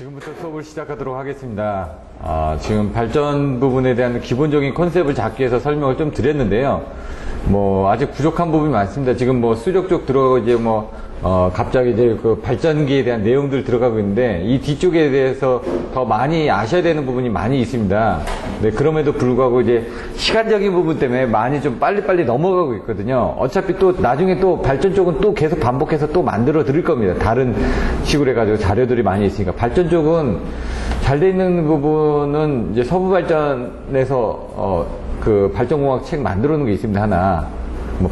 지금부터 수업을 시작하도록 하겠습니다. 지금 발전 부분에 대한 기본적인 컨셉을 잡기 위해서 설명을 좀 드렸는데요. 아직 부족한 부분이 많습니다. 지금 수력 쪽 들어가고 이제 갑자기 이제 그 발전기에 대한 내용들 들어가고 있는데, 이 뒤쪽에 대해서 더 많이 아셔야 되는 부분이 많이 있습니다. 네, 그럼에도 불구하고 이제 시간적인 부분 때문에 많이 좀 빨리빨리 넘어가고 있거든요. 어차피 또 나중에 또 발전 쪽은 또 계속 반복해서 또 만들어 드릴 겁니다. 다른 식으로 해가지고 자료들이 많이 있으니까. 발전 쪽은 잘 돼 있는 부분은 이제 서부 발전에서 그 발전공학 책 만들어 놓은 게 있습니다. 하나.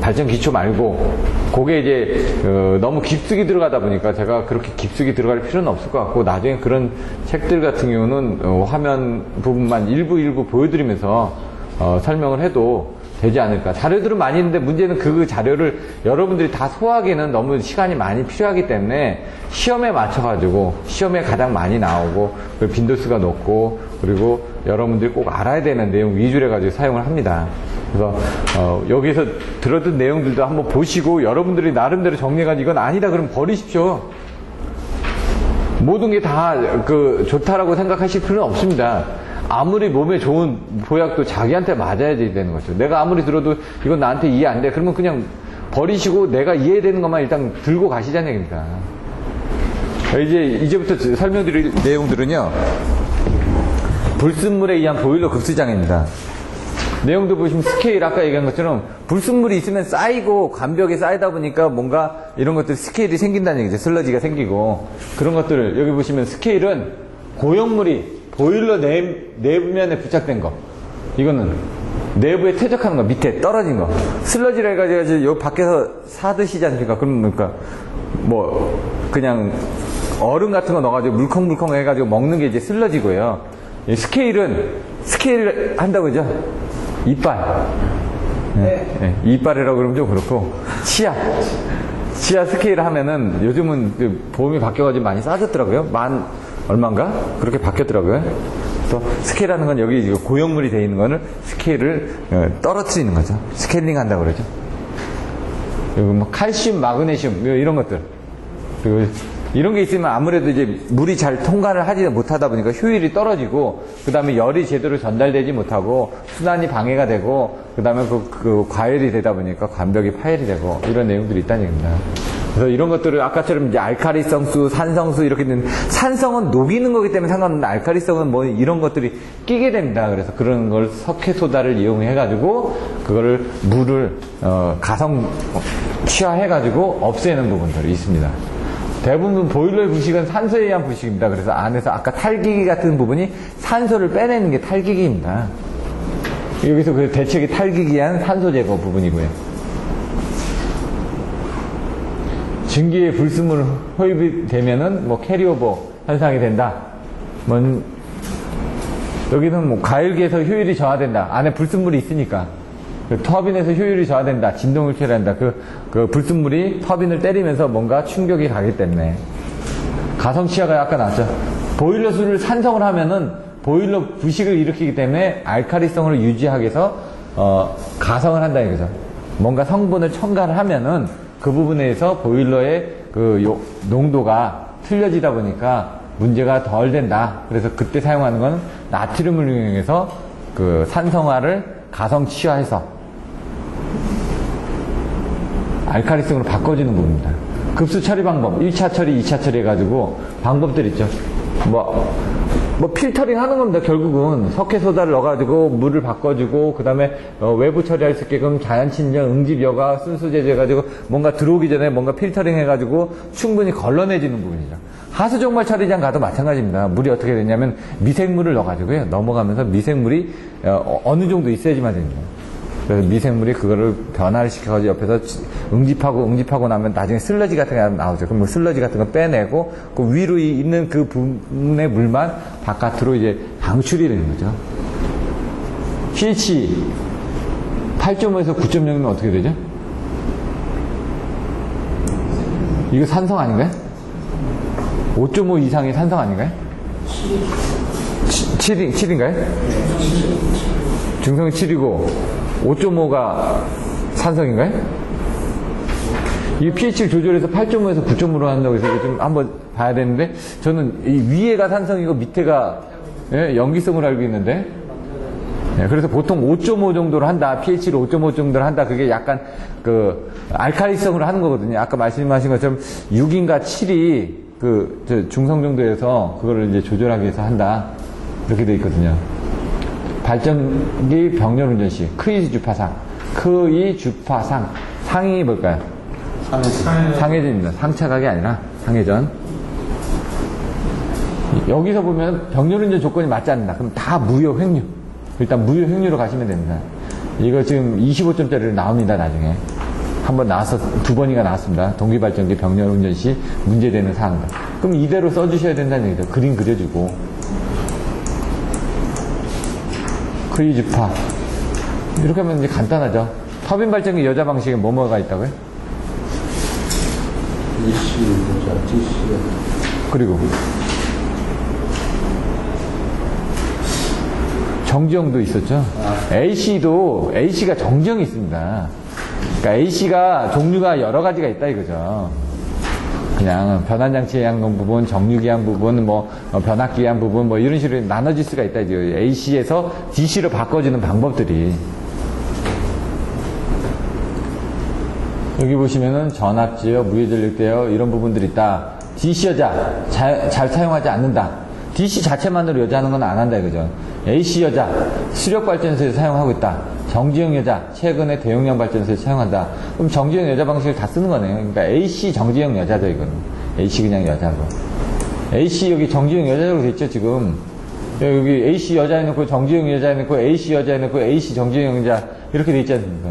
발전 기초 말고, 그게 이제 너무 깊숙이 들어가다 보니까 제가 그렇게 깊숙이 들어갈 필요는 없을 것 같고, 나중에 그런 책들 같은 경우는 화면 부분만 일부 보여드리면서 설명을 해도 되지 않을까. 자료들은 많이 있는데, 문제는 그 자료를 여러분들이 다 소화하기에는 너무 시간이 많이 필요하기 때문에 시험에 맞춰가지고, 시험에 가장 많이 나오고, 그리고 빈도수가 높고, 그리고 여러분들이 꼭 알아야 되는 내용 위주로 해가지고 사용을 합니다. 그래서 여기서 들었던 내용들도 한번 보시고, 여러분들이 나름대로 정리해가지고 이건 아니다 그러면 버리십시오. 모든 게 다 좋다라고 생각하실 필요는 없습니다. 아무리 몸에 좋은 보약도 자기한테 맞아야 되는 거죠. 내가 아무리 들어도 이건 나한테 이해 안 돼. 그러면 그냥 버리시고 내가 이해되는 것만 일단 들고 가시자는 얘기입니다. 이제부터 설명드릴 내용들은요, 불순물에 의한 보일러 급수장애입니다. 내용도 보시면 스케일, 아까 얘기한 것처럼 불순물이 있으면 쌓이고 관벽에 쌓이다 보니까 뭔가 이런 것들 스케일이 생긴다는 얘기죠. 슬러지가 생기고. 그런 것들을 여기 보시면 스케일은 고형물이 보일러 내부면에 부착된 거, 이거는 내부에 퇴적하는 거, 밑에 떨어진 거. 슬러지라 해가지고 여기 밖에서 사드시지 않습니까? 그러니까 그냥 얼음 같은 거 넣어가지고 물컹물컹 해가지고 먹는 게 이제 슬러지고요. 스케일을 한다고 그러죠? 이빨. 네. 이빨이라고 그러면 좀 그렇고, 치아 스케일 하면은 요즘은 보험이 바뀌어가지고 많이 싸졌더라고요. 얼마인가? 그렇게 바뀌었더라고요. 그래서 스케일하는 건 여기 고형물이 되어 있는 거는 스케일을 떨어뜨리는 거죠. 스케일링 한다고 그러죠. 그리고 칼슘, 마그네슘, 이런 것들. 그리고 이런 게 있으면 아무래도 이제 물이 잘 통과를 하지 못하다 보니까 효율이 떨어지고, 그 다음에 열이 제대로 전달되지 못하고, 순환이 방해가 되고, 그 다음에 과열이 되다 보니까 관벽이 파열이 되고, 이런 내용들이 있다는 얘기입니다. 그래서 이런 것들을 아까처럼 이제 알카리성수, 산성수 이렇게 있는, 산성은 녹이는 거기 때문에 상관없는데, 알카리성은 이런 것들이 끼게 됩니다. 그래서 그런 걸 석회소다를 이용해가지고, 그거를 물을, 가성 취하해가지고 없애는 부분들이 있습니다. 대부분 보일러의 부식은 산소에 의한 부식입니다. 그래서 안에서 아까 탈기기 같은 부분이 산소를 빼내는 게 탈기기입니다. 여기서 그 대책이 탈기기한 산소 제거 부분이고요. 증기의 불순물 호입이 되면은 캐리오버 현상이 된다. 여기는 가열기에서 효율이 저하된다. 안에 불순물이 있으니까. 터빈에서 효율이 저하된다. 진동을 취한다. 그 불순물이 터빈을 때리면서 뭔가 충격이 가기 때문에. 가성치아가 아까 나왔죠. 보일러 수를 산성을 하면은 보일러 부식을 일으키기 때문에 알카리성을 유지하기 위해서 가성을 한다 이거죠. 뭔가 성분을 첨가를 하면은 그 부분에서 보일러의 농도가 틀려지다 보니까 문제가 덜 된다. 그래서 그때 사용하는 건 나트륨을 이용해서 산성화를 가성치화해서 알카리성으로 바꿔주는 부분입니다. 급수 처리 방법, 1차 처리, 2차 처리 해가지고 방법들 있죠. 필터링 하는 겁니다. 결국은 석회소다를 넣어가지고 물을 바꿔주고, 그 다음에 외부 처리할 수 있게끔 자연친전, 응집, 여과, 순수 제조해가지고 뭔가 들어오기 전에 뭔가 필터링 해가지고 충분히 걸러내지는 부분이죠. 하수종말 처리장 가도 마찬가지입니다. 물이 어떻게 되냐면 미생물을 넣어가지고요, 넘어가면서 미생물이 어느 정도 있어야지만 됩니다. 그래서 미생물이 그거를 변화를 시켜가지고 옆에서 응집하고 나면 나중에 슬러지 같은 게 나오죠. 그럼 슬러지 같은 거 빼내고, 그 위로 있는 그 부분의 물만 바깥으로 이제 방출이 되는 거죠. pH 8.5에서 9.0이면 어떻게 되죠? 이거 산성 아닌가요? 5.5 이상이 산성 아닌가요? 7인가요? 중성이 7이고 5.5가 산성인가요? 이 pH를 조절해서 8.5에서 9.5로 한다고 해서 이거 좀 한번 봐야 되는데, 저는 이 위에가 산성이고 밑에가 예, 염기성으로 알고 있는데, 예, 그래서 보통 5.5 정도로 한다. pH를 5.5 정도로 한다. 그게 약간 그 알칼리성으로 하는 거거든요. 아까 말씀하신 것처럼 6인가 7이 그 중성 정도에서 그거를 이제 조절하기 위해서 한다. 이렇게 돼 있거든요. 발전기 병렬 운전 시 크이 주파상, 크이 주파상, 상이 뭘까요? 상회전입니다. 상차각이 아니라 상회전. 여기서 보면 병렬 운전 조건이 맞지 않는다. 그럼 다 무효 횡류. 일단 무효 횡류로 가시면 됩니다. 이거 지금 25점짜리로 나옵니다. 나중에 한번 나와서 2번이가 나왔습니다. 동기발전기 병렬 운전 시 문제되는 사항들. 그럼 이대로 써주셔야 된다는 얘기죠. 그림 그려주고. 크이주파 이렇게 하면 이제 간단하죠. 터빈 발전기 여자 방식에 뭐가 있다고요? DC, DC. 그리고 정지형도 있었죠. AC가 정지형이 있습니다. 그러니까 AC가 종류가 여러 가지가 있다 이거죠. 그냥 변환장치에 한 부분, 정류기 한 부분, 뭐 변압기 한 부분, 뭐 이런 식으로 나눠질 수가 있다 이죠. AC에서 DC로 바꿔주는 방법들이. 여기 보시면은 전압지역, 무해전력대역 이런 부분들이 있다. DC 여자 잘 사용하지 않는다. DC 자체만으로 여자하는 건 안 한다 이거죠. AC 여자 수력발전소에서 사용하고 있다. 정지형 여자 최근에 대용량 발전소에서 사용한다. 그럼 정지형 여자 방식을 다 쓰는 거네요. 그러니까 AC 정지형 여자죠 이거는. AC 그냥 여자고. AC 여기 정지형 여자라고 돼 있죠 지금. 여기 AC 여자 해놓고 정지형 여자 해놓고 AC 여자 해놓고 AC 정지형 여자 이렇게 돼 있지 않습니까?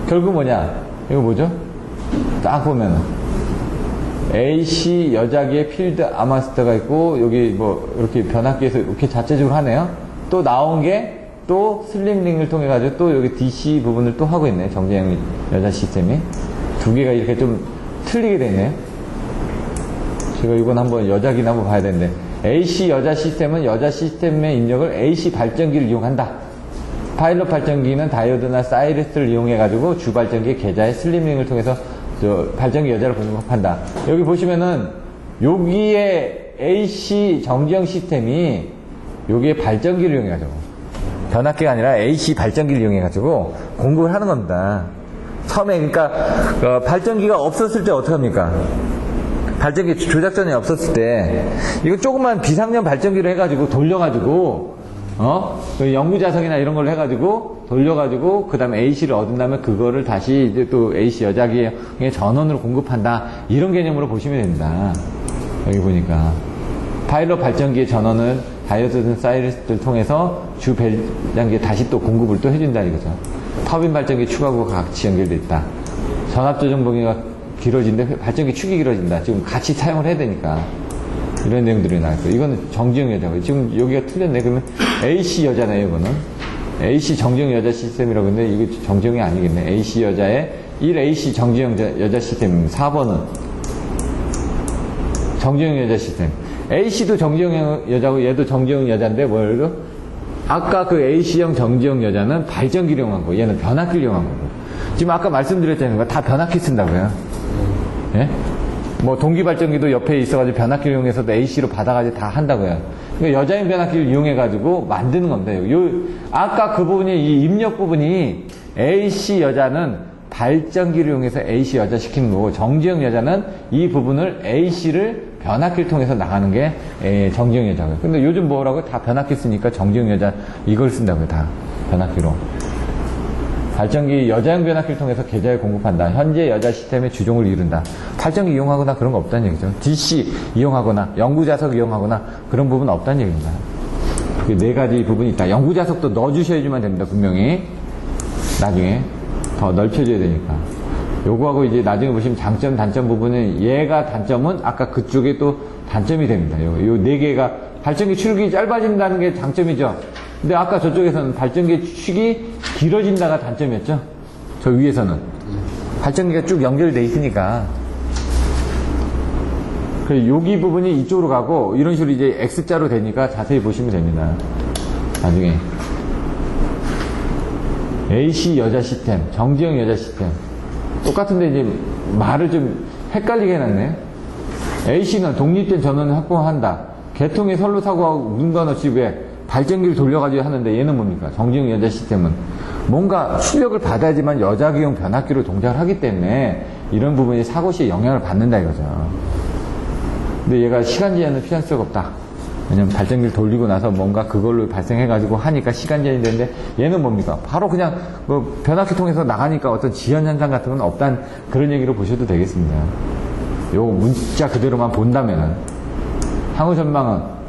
결국 뭐냐? 이거 뭐죠? 딱 보면은 AC 여자기에 필드 아마스터가 있고 여기 뭐 이렇게 변압기에서 이렇게 자체적으로 하네요. 또 나온 게 또 슬림링을 통해 가지고 또 여기 DC 부분을 또 하고 있네. 정지형 여자 시스템이 두 개가 이렇게 좀 틀리게 되네요. 제가 이건 한번 여자기나 한번 봐야 되는데 AC 여자 시스템은 여자 시스템의 입력을 AC 발전기를 이용한다. 파일럿 발전기는 다이오드나 사이리스를 이용해 가지고 주 발전기 계좌의 슬림링을 통해서 발전기 여자를 공급한다. 여기 보시면은 여기에 AC 정지형 시스템이 여기에 발전기를 이용해 가지고 변압기가 아니라 AC 발전기를 이용해 가지고 공급을 하는 겁니다. 처음에 그러니까 발전기가 없었을 때 어떻게 합니까? 발전기 조작전이 없었을 때 이거 조그만 비상용 발전기를 해가지고 돌려가지고 연구자석이나 이런 걸로 해가지고 돌려가지고 그 다음에 AC를 얻은 다음에 그거를 다시 이제 또 AC 여자기의 전원으로 공급한다. 이런 개념으로 보시면 됩니다. 여기 보니까 파일럿 발전기의 전원을 다이오드든 사이리스를 통해서 주 발전기에 다시 또 공급을 또 해준다 이거죠. 터빈 발전기 축하구가 같이 연결돼 있다. 전압 조정 범위가 길어진데 발전기 축이 길어진다. 지금 같이 사용을 해야 되니까. 이런 내용들이 나왔고 이거는 정지형 여자고 지금 여기가 틀렸네. 그러면 AC 여자네요. 이거는 AC 정지형 여자 시스템이라고 했는데 이거 정지형이 아니겠네. AC 여자의 1AC 정지형 여자 시스템입니다. 4번은 정지형 여자 시스템. AC도 정지형 여자고 얘도 정지형 여자인데 뭐예요? 아까 그 AC형 정지형 여자는 발전기를 이용한 거고 얘는 변압기를 이용한 거고 지금 아까 말씀드렸잖아요. 다 변압기 쓴다고요. 예? 뭐 동기발전기도 옆에 있어가지고 변압기를 이용해서도 AC로 받아가지고 다 한다고요. 그러니까 여자인 변압기를 이용해가지고 만드는 겁니다. 아까 그 부분이 이 입력 부분이 AC 여자는 발전기를 이용해서 AC 여자 시키는 거고 정지형 여자는 이 부분을 AC를 변압기를 통해서 나가는 게 정지형 여자고요. 근데 요즘 뭐라고요? 다 변압기 쓰니까 정지형 여자 이걸 쓴다고요. 다 변압기로. 발전기 여자형 변압기를 통해서 계좌에 공급한다. 현재 여자 시스템의 주종을 이룬다. 발전기 이용하거나 그런 거 없다는 얘기죠. DC 이용하거나 연구자석 이용하거나 그런 부분 없다는 얘기입니다. 네 가지 부분이 있다. 연구자석도 넣어주셔야지만 됩니다. 분명히 나중에 더 넓혀줘야 되니까. 요거하고 이제 나중에 보시면 장점 단점 부분은 얘가 단점은 아까 그쪽에 또 단점이 됩니다. 요 네 개가 발전기 출력이 짧아진다는 게 장점이죠. 근데 아까 저쪽에서는 발전기 축이 길어진다가 단점이었죠. 저 위에서는 발전기가 쭉 연결돼 있으니까 여기 부분이 이쪽으로 가고 이런 식으로 이제 X자로 되니까 자세히 보시면 됩니다. 나중에 AC 여자 시스템, 정지형 여자 시스템 똑같은데 이제 말을 좀 헷갈리게 해놨네. A씨는 독립된 전원을 확보한다. 개통의 선로 사고하고 문건 없이 왜 발전기를 돌려가지고 하는데 얘는 뭡니까? 정지용 여자 시스템은 뭔가 출력을 받아야지만 여자기용 변압기로 동작을 하기 때문에 이런 부분이 사고 시에 영향을 받는다 이거죠. 근데 얘가 시간 제한은 피할 수가 없다. 왜냐면 발전기를 돌리고 나서 뭔가 그걸로 발생해가지고 하니까 시간 제한이 되는데 얘는 뭡니까? 바로 그냥 뭐 변압기 통해서 나가니까 어떤 지연 현상 같은 건 없다는 그런 얘기로 보셔도 되겠습니다. 요 문자 그대로만 본다면은 향후 전망은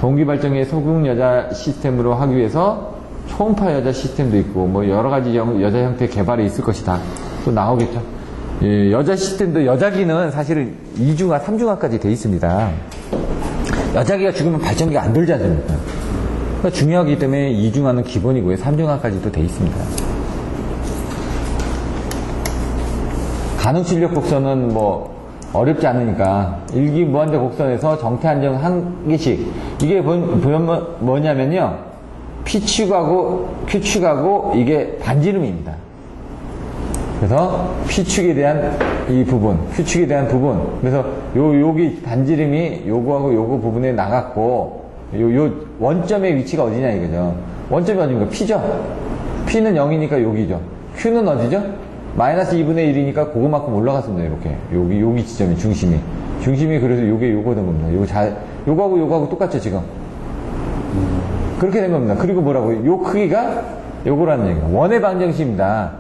동기발전기의 소극 여자 시스템으로 하기 위해서 초음파 여자 시스템도 있고 뭐 여러 가지 여자 형태의 개발이 있을 것이다. 또 나오겠죠. 예, 여자 시스템도 여자기는 사실은 2중화, 3중화까지 돼 있습니다. 여자기가 죽으면 발전기가 안 돌지 않습니까? 그러니까 중요하기 때문에 2중화는 기본이고요. 3중화까지도 돼 있습니다. 가능 출력 곡선은 뭐 어렵지 않으니까 일기 무한대 곡선에서 정태 안정 한 개씩 이게 보면 뭐냐면요 P축하고 Q축하고 이게 반지름입니다. 그래서 P축에 대한 이 부분, Q축에 대한 부분 그래서 여기 반지름이 요거하고 요거 부분에 나갔고 요 원점의 위치가 어디냐 이거죠. 원점이 어디입니까? P죠. P는 0이니까 여기죠. Q는 어디죠? 마이너스 2분의 1이니까 그거만큼 올라갔습니다. 이렇게. 여기 지점이 중심이 그래서 요게 요거 된 겁니다. 요거하고 똑같죠, 지금. 그렇게 된 겁니다. 그리고 뭐라고요? 요 크기가 요거라는 얘기예요. 원의 방정식입니다.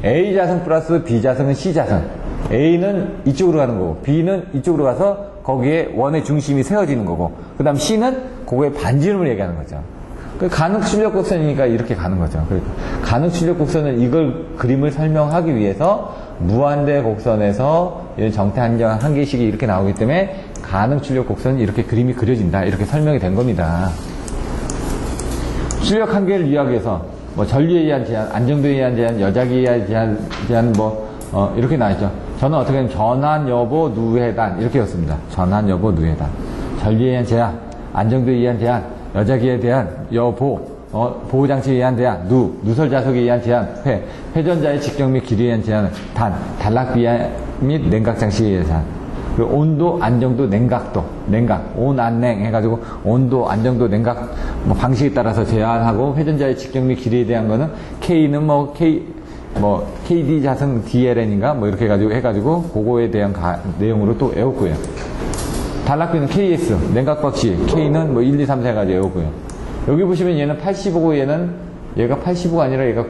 A자승 플러스 B자승은 C자승. A는 이쪽으로 가는 거고, B는 이쪽으로 가서 거기에 원의 중심이 세워지는 거고, 그 다음 C는 그거의 반지름을 얘기하는 거죠. 가능 출력 곡선이니까 이렇게 가는 거죠. 그러니까 가능 출력 곡선은 이걸 그림을 설명하기 위해서 무한대 곡선에서 이런 정태 한정 한 개씩이 이렇게 나오기 때문에 가능 출력 곡선은 이렇게 그림이 그려진다. 이렇게 설명이 된 겁니다. 출력 한계를 이해하기 위해서 뭐 전류에 의한 제한, 안정도에 의한 제한, 여자기에 의한 제한 이렇게 나와있죠. 저는 어떻게 하면 전환 여부 누해단 이렇게 였습니다. 전환 여부 누해단. 전류에 의한 제한, 안정도에 의한 제한, 여자기에 대한 여보, 보호장치에 의한 제한, 누설 자석에 의한 제한, 회전자의 직경 및 길이에 의한 제한, 단락 비하 및 냉각 장치에 의한 제한. 그리고 온도, 안정도, 냉각도, 온, 안, 냉 해가지고 온도, 안정도, 냉각 방식에 따라서 제한하고 회전자의 직경 및 길이에 대한 거는 K는 KD 자승 DLN인가 이렇게 해가지고 그거에 대한 내용으로 또 외웠고요. 단락비는 KS, 냉각박시, K는 1, 2, 3, 4 해가지고 외우고요. 여기 보시면 얘는 85고 얘가 85가 아니라 얘가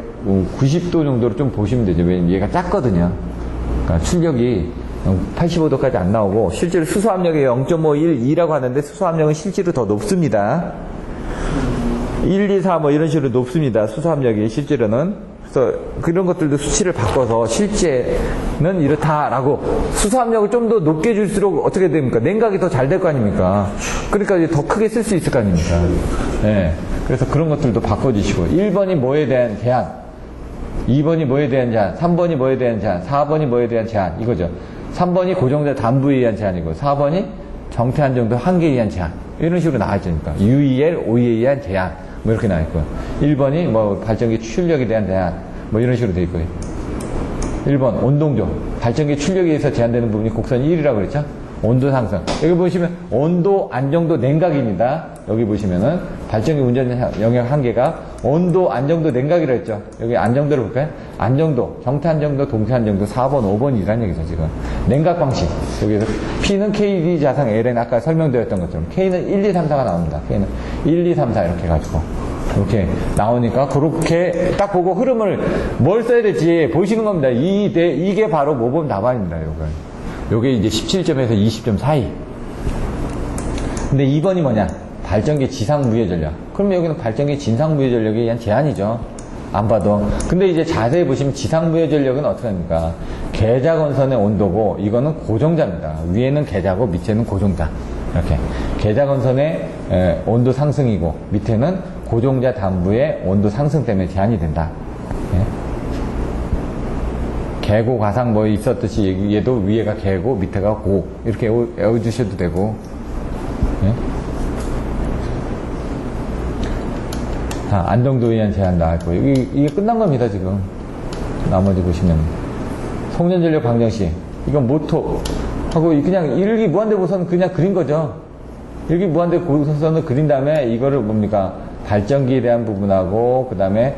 90도 정도로 좀 보시면 되죠. 왜냐면 얘가 작거든요. 그러니까 출력이 85도까지 안 나오고, 실제로 수소압력이 0.51, 2라고 하는데 수소압력은 실제로 더 높습니다. 1, 2, 4 이런 식으로 높습니다. 수소압력이 실제로는. 그래서 그런 것들도 수치를 바꿔서 실제는 이렇다라고 수소압력을 좀 더 높게 줄수록 어떻게 됩니까? 냉각이 더 잘 될 거 아닙니까? 그러니까 더 크게 쓸 수 있을 거 아닙니까? 네. 그래서 그런 것들도 바꿔주시고 1번이 뭐에 대한 제한 2번이 뭐에 대한 제한 3번이 뭐에 대한 제한 4번이 뭐에 대한 제한 이거죠. 3번이 고정자 담부에 의한 제한이고 4번이 정태 안정도 한계에 의한 제한 이런 식으로 나와있으니까 UEL, OE에 의한 제한 이렇게 나와있고요. 1번이 발전기 출력에 대한 제한 이런 식으로 되어 있고요. 1번 온동조 발전기 출력에 의해서 제한되는 부분이 곡선 1이라고 그랬죠. 온도 상승 여기 보시면 온도, 안정도, 냉각입니다. 여기 보시면은 발전기 운전 영역 한계가 온도, 안정도, 냉각이라고 했죠. 여기 안정도를 볼까요? 안정도, 정태 안정도, 동태 안정도 4번, 5번이라는 얘기죠. 지금 냉각 방식 여기서 P는 KD 자상 LN 아까 설명드렸던 것처럼 K는 1, 2, 3, 4가 나옵니다. K는 1, 2, 3, 4 이렇게 해가지고 이렇게 나오니까 그렇게 딱 보고 흐름을 뭘 써야 될지 보시는 겁니다. 이게 바로 모범 답안입니다. 요게 이제 17점에서 20점 사이. 근데 2번이 뭐냐? 발전기 지상무예 전력. 그러면 여기는 발전기 진상무예 전력에 의한 제한이죠. 안 봐도. 근데 이제 자세히 보시면 지상무예 전력은 어떻게 합니까? 계자건선의 온도고 이거는 고정자입니다. 위에는 계자고 밑에는 고정자. 이렇게. 계자건선의 온도 상승이고 밑에는 고정자 담부의 온도 상승 때문에 제한이 된다. 예? 계고 가상 있었듯이 얘도 위에가 계고 밑에가 고 이렇게 외워주셔도 되고. 예? 자, 안정도에 의한 제한 나왔고 이게 끝난 겁니다. 지금 나머지 보시면 송전전력 방정식. 이건 모토. 하고 그냥 일기 무한대 고선 그냥 그린 거죠. 일기 무한대 고선을 그린 다음에 이거를 뭡니까? 발전기에 대한 부분하고, 그 다음에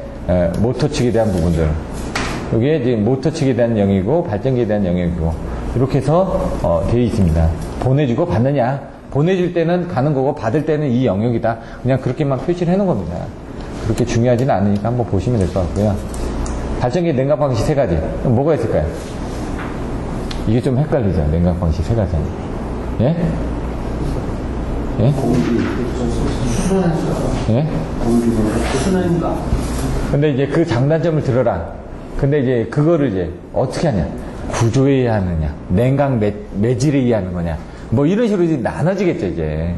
모터 측에 대한 부분들. 여기에 이제 모터 측에 대한 영역이고, 발전기에 대한 영역이고, 이렇게 해서, 되어 있습니다. 보내주고 받느냐. 보내줄 때는 가는 거고, 받을 때는 이 영역이다. 그냥 그렇게만 표시를 해놓은 겁니다. 그렇게 중요하지는 않으니까 한번 보시면 될 것 같고요. 발전기 냉각 방식 세 가지. 그럼 뭐가 있을까요? 이게 좀 헷갈리죠. 냉각 방식 세 가지. 예? 예? 예? 순환인가? 근데 이제 그 장단점을 들어라. 근데 이제 그거를 이제 어떻게 하냐. 구조에 의하느냐. 냉각 매질에 의하는 거냐. 뭐 이런 식으로 이제 나눠지겠죠, 이제.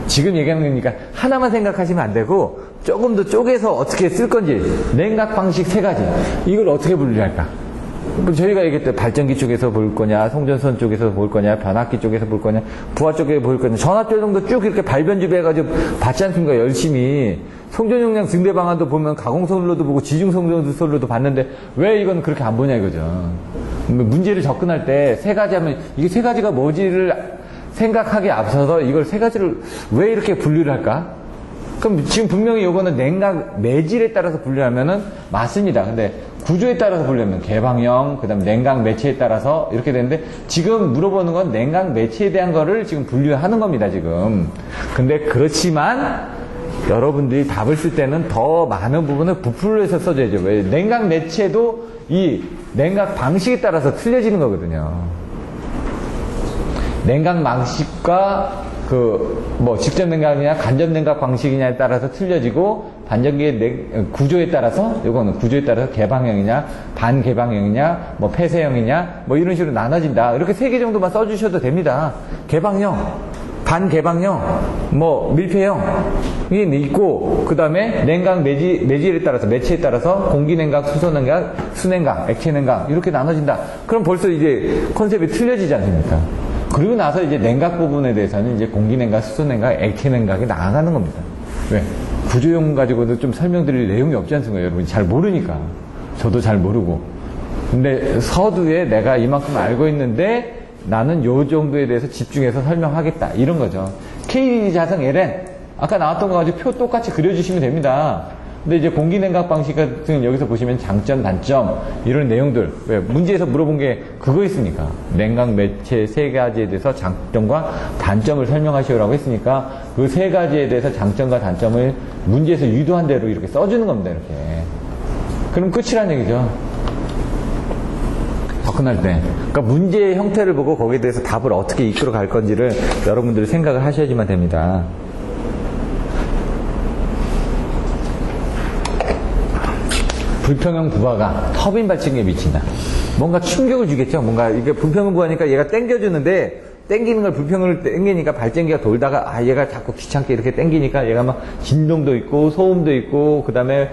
지금 얘기하는 거니까 하나만 생각하시면 안 되고 조금 더 쪼개서 어떻게 쓸 건지. 냉각 방식 세 가지. 이걸 어떻게 분류할까? 뭐 저희가 얘기했던 발전기 쪽에서 볼 거냐, 송전선 쪽에서 볼 거냐, 변압기 쪽에서 볼 거냐, 부하 쪽에서 볼 거냐, 전압조정도 쭉 이렇게 발변주배해가지고 봤지 않습니까? 열심히. 송전용량 증대 방안도 보면 가공선로도 보고 지중송전선로도 봤는데 왜 이건 그렇게 안 보냐 이거죠. 문제를 접근할 때 세 가지 하면 이게 세 가지가 뭐지를 생각하기에 앞서서 이걸 세 가지를 왜 이렇게 분류를 할까? 그럼 지금 분명히 요거는 냉각 매질에 따라서 분류하면은 맞습니다. 근데 구조에 따라서 분류하면 개방형, 그 다음에 냉각 매체에 따라서 이렇게 되는데 지금 물어보는 건 냉각 매체에 대한 거를 지금 분류하는 겁니다, 지금. 근데 그렇지만 여러분들이 답을 쓸 때는 더 많은 부분을 부풀려서 써줘야죠. 왜? 냉각 매체도 이 냉각 방식에 따라서 틀려지는 거거든요. 냉각 방식과 직접 냉각이냐 간접 냉각 방식이냐에 따라서 틀려지고 반전기의 구조에 따라서 이거는 구조에 따라서 개방형이냐 반개방형이냐 뭐 폐쇄형이냐 뭐 이런 식으로 나눠진다. 이렇게 세 개 정도만 써주셔도 됩니다. 개방형, 반개방형, 뭐 밀폐형이 있고 그 다음에 냉각 매질에 따라서 매체에 따라서 공기냉각, 수소냉각, 수냉각, 액체냉각 이렇게 나눠진다. 그럼 벌써 이제 컨셉이 틀려지지 않습니까? 그리고 나서 이제 냉각 부분에 대해서는 이제 공기냉각, 수소냉각, 액체냉각이 나아가는 겁니다. 왜? 구조용 가지고도 좀 설명드릴 내용이 없지 않습니까? 여러분이 잘 모르니까. 저도 잘 모르고. 근데 서두에 내가 이만큼 알고 있는데 나는 요 정도에 대해서 집중해서 설명하겠다. 이런 거죠. KD 자성 LN. 아까 나왔던 거 가지고 표 똑같이 그려주시면 됩니다. 근데 이제 공기냉각 방식 같은 여기서 보시면 장점, 단점 이런 내용들 왜 문제에서 물어본 게 그거 있습니까? 냉각 매체 세 가지에 대해서 장점과 단점을 설명하시오라고 했으니까 그 세 가지에 대해서 장점과 단점을 문제에서 유도한 대로 이렇게 써주는 겁니다. 이렇게. 그럼 끝이란 얘기죠. 접근할 때. 그러니까 문제의 형태를 보고 거기에 대해서 답을 어떻게 이끌어 갈 건지를 여러분들이 생각을 하셔야지만 됩니다. 불평형 부하가 터빈 발전기에 미친다. 뭔가 충격을 주겠죠. 뭔가 이게 불평형 부하니까 얘가 당겨주는데 당기는 걸 불평을 당기니까 발전기가 돌다가 얘가 자꾸 귀찮게 이렇게 당기니까 얘가 막 진동도 있고 소음도 있고 그 다음에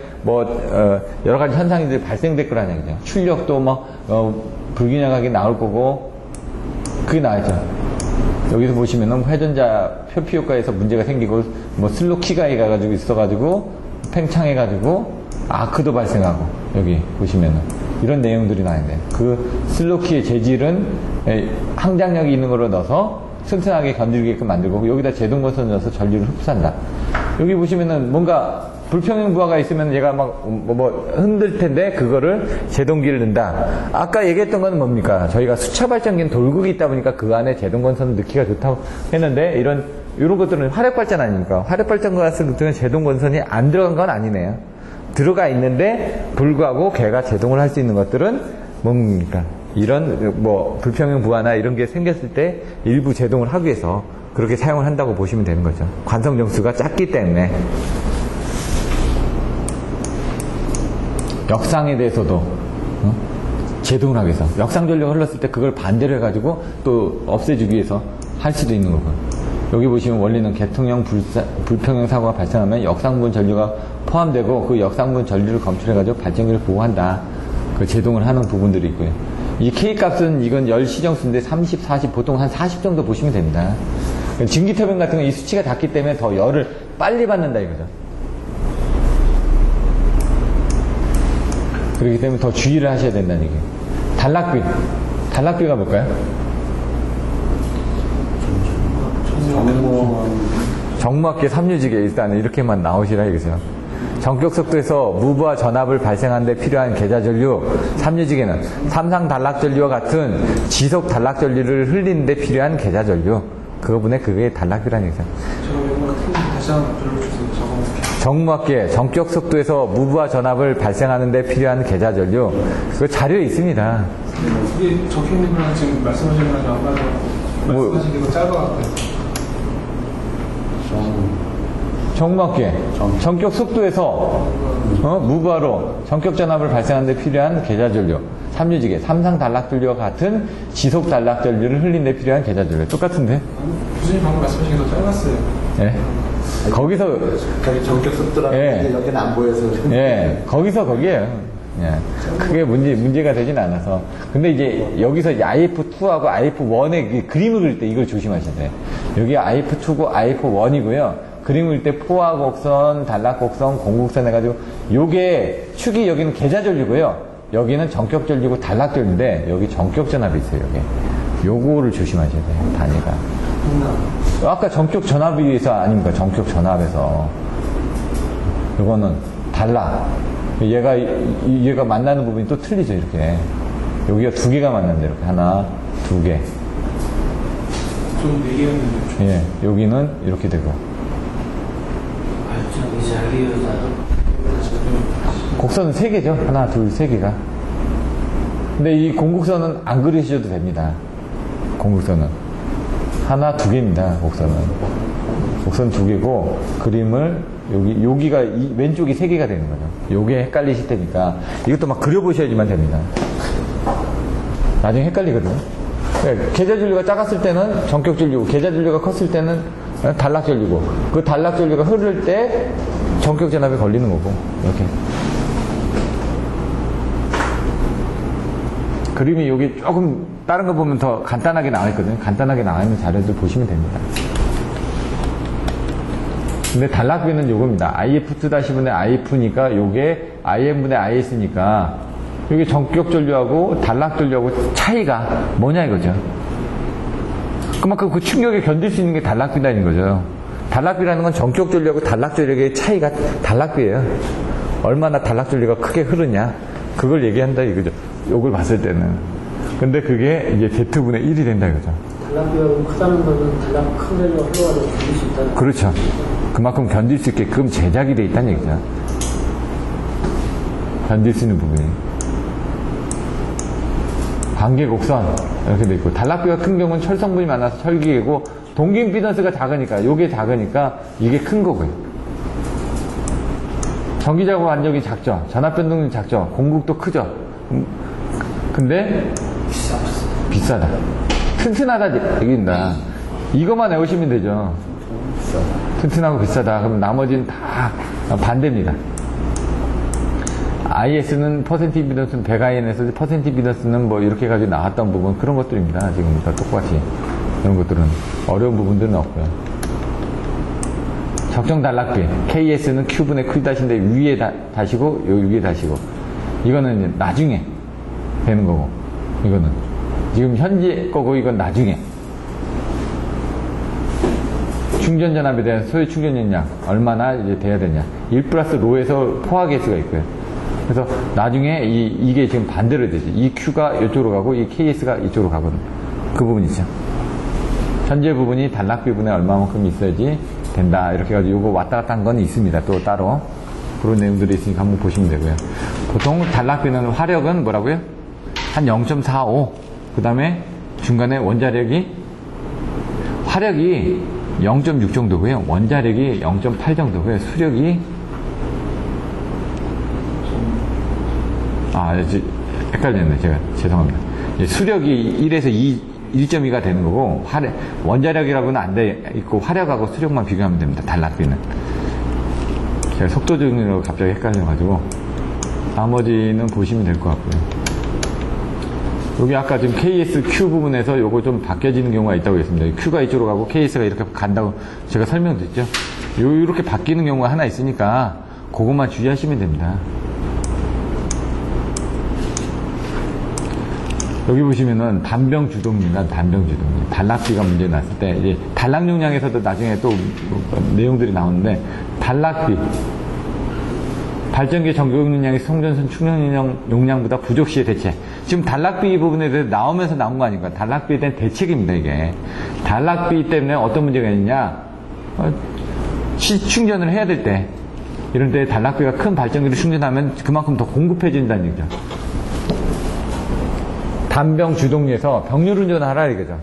여러 가지 현상들이 발생될 거라는 얘기죠. 출력도 불균형하게 나올 거고 그게 나왔죠. 여기서 보시면은 회전자 표피 효과에서 문제가 생기고 슬로 키가 해가지고 있어가지고 팽창해가지고 아크도 발생하고 여기 보시면은 이런 내용들이 나는데 그 슬로키의 재질은 항장력이 있는 걸로 넣어서 튼튼하게 건드리게끔 만들고 여기다 제동건선 넣어서 전류를 흡수한다. 여기 보시면은 뭔가 불평형 부하가 있으면 얘가 흔들 텐데 그거를 제동기를 넣는다. 아까 얘기했던 건 뭡니까? 저희가 수차 발전기는 돌극이 있다 보니까 그 안에 제동건선을 넣기가 좋다고 했는데 이런 것들은 화력발전 아닙니까? 화력발전 같은 것들은 제동건선이 안 들어간 건 아니네요. 들어가 있는데 불구하고 걔가 제동을 할 수 있는 것들은 뭡니까? 이런 불평형 부하나 이런 게 생겼을 때 일부 제동을 하기 위해서 그렇게 사용을 한다고 보시면 되는 거죠. 관성 정수가 작기 때문에. 역상에 대해서도 제동을 하기 위해서 역상 전류가 흘렀을 때 그걸 반대로 해가지고 또 없애주기 위해서 할 수도 있는 거고. 여기 보시면 원리는 계통형 불평형 사고가 발생하면 역상분 전류가 포함되고 그 역상분 전류를 검출해가지고 발전기를 보호한다. 그 제동을 하는 부분들이 있고요. 이 K값은 이건 열 시정수인데 30, 40 보통 한 40 정도 보시면 됩니다. 증기터빈 같은 건 이 수치가 낮기 때문에 더 열을 빨리 받는다 이거죠. 그렇기 때문에 더 주의를 하셔야 된다는 얘기예요. 단락비가 뭘까요? 정무학계 3유직에 일단 이렇게만 나오시라 이거죠. 전격 속도에서 무브와 전압을 발생하는 데 필요한 계좌 전류 3유직에는 삼상 단락 전류와 같은 지속 단락 전류를 흘리는 데 필요한 계좌 전류 그거분에 그게 단락비라는 얘기죠. 다시 한번 불러주세요. 정무학계 전격 속도에서 무브와 전압을 발생하는 데 필요한 계좌 전류 그 자료에 있습니다. 이게 적혀있는 거랑 지금 말씀하신 거랑 안 맞아요. 말씀하신 게 더 짧아갖고요. 정무학계 전격 속도에서 무브화로 전격 전압을 발생하는 데 필요한 계좌 전류 3유직에 삼상 단락 전류와 같은 지속 단락 전류를 흘린 데 필요한 계좌 전류 똑같은데? 교수님 방금 말씀하신 게 더 짧았어요. 예. 거기서 전격 속도라는 게 여기는 안 보여서 거기에요. 예. 그게 문제가 되진 않아서. 근데 이제 여기서 IF2하고 IF1의 그림을 그릴 때 이걸 조심하셔야 돼요. 여기 IF2고 IF1이고요. 그림을 때 포화 곡선, 단락 곡선, 공곡선 해가지고 요게 축이 여기는 계좌 전류고요. 여기는 전격 전류고 단락 전류인데 여기 전격 전압이 있어요. 여기. 요거를 조심하셔야 돼요. 단위가. 아까 전격 전압에서 아닙니까? 전격 전압에서. 요거는 단락. 얘가 만나는 부분이 또 틀리죠, 이렇게. 여기가 두 개가 만난다, 이렇게. 하나, 두 개. 좀 네 개였는데. 예, 여기는 이렇게 되고. 곡선은 세 개죠? 하나, 둘, 세 개가. 근데 이 공곡선은 안 그리셔도 됩니다. 공곡선은. 하나, 두 개입니다, 곡선은. 곡선 두 개고, 그림을, 여기가, 왼쪽이 세 개가 되는 거죠. 요게 헷갈리실 테니까. 이것도 막 그려보셔야지만 됩니다. 나중에 헷갈리거든요. 계좌 전류가 작았을 때는 전격 전류고, 계좌 전류가 컸을 때는 단락 전류고, 그 단락 전류가 흐를 때 전격 전압에 걸리는 거고, 이렇게. 그림이 여기 조금 다른 거 보면 더 간단하게 나와 있거든요. 간단하게 나와 있는 자료들 보시면 됩니다. 근데 단락비는 요겁니다. IF2-분의 IF니까 요게 IM분의 IS니까 요게 전격 전류하고 단락 전류하고 차이가 뭐냐 이거죠. 그만큼 그 충격에 견딜 수 있는 게 단락비라는 거죠. 단락비라는 건 전격 전류하고 단락 전류의 차이가 단락비예요. 얼마나 단락 전류가 크게 흐르냐 그걸 얘기한다 이거죠. 요걸 봤을 때는. 근데 그게 이제 Z분의 1이 된다 이거죠. 단락비가 크다는 거는 단락 큰 걸로 흘러가도 견딜 수 있다는 그렇죠. 그만큼 견딜 수 있게끔 제작이 돼 있다는 얘기죠. 견딜 수 있는 부분이. 관계곡선 이렇게 돼 있고, 단락비가 큰 경우는 철성분이 많아서 철기계고, 동기임피던스가 작으니까, 요게 작으니까 이게 큰 거고요. 전기자국 안정이 작죠. 전압변동이 작죠. 공국도 크죠. 근데 비싸다. 튼튼하다 얘기입니다. 이것만 외우시면 되죠. 튼튼하고 비싸다. 그럼 나머지는 다 반대입니다. IS는 퍼센트 임피던스는 100IN에서 퍼센트 임피던스는 뭐 이렇게 가지고 나왔던 부분 그런 것들입니다. 지금 다 똑같이 이런 것들은 어려운 부분들은 없고요. 적정 단락비 KS는 Q분의 Q-인데 위에 다시고 요 위에 다시고 이거는 이제 나중에 되는 거고 이거는 지금 현재 거고 이건 나중에 충전 전압에 대한 소요 충전 용량 얼마나 이제 돼야 되냐 1 플러스 로에서 포화 개수가 있고요. 그래서 나중에 이게 지금 반대로 되지. 이 Q가 이쪽으로 가고 이 KS가 이쪽으로 가거든. 그 부분 있죠. 현재 부분이 단락비분에 얼마만큼 있어야지 된다. 이렇게 해가지고 요거 왔다 갔다 한 건 있습니다. 또 따로. 그런 내용들이 있으니까 한번 보시면 되고요. 보통 단락비는 화력은 뭐라고요? 한 0.45. 그 다음에 중간에 원자력이 화력이 0.6 정도고요. 원자력이 0.8 정도고요. 수력이 헷갈렸네. 제가 죄송합니다. 수력이 1에서 1.2가 되는 거고 원자력이라고는 안 돼 있고 화력하고 수력만 비교하면 됩니다. 단락비는. 제가 속도 중으로 갑자기 헷갈려가지고 나머지는 보시면 될 것 같고요. 여기 아까 지금 KS, Q 부분에서 요거 좀 바뀌어지는 경우가 있다고 했습니다. Q가 이쪽으로 가고 KS가 이렇게 간다고 제가 설명드렸죠. 이렇게 바뀌는 경우가 하나 있으니까 그것만 주의하시면 됩니다. 여기 보시면은 단병주동입니다. 단병주동. 단락비가 문제 났을 때, 이제 단락 용량에서도 나중에 또 내용들이 나오는데, 단락비. 발전기 전격 용량이 송전선 충전 용량보다 부족 시의 대책. 지금 단락비 부분에 대해서 나오면서 나온 거 아닙니까? 단락비에 대한 대책입니다, 이게. 단락비 때문에 어떤 문제가 있느냐? 충전을 해야 될 때, 이럴 때 단락비가 큰 발전기를 충전하면 그만큼 더 공급해진다는 얘기죠. 단병 주동리에서 병률 운전을 하라 이거죠.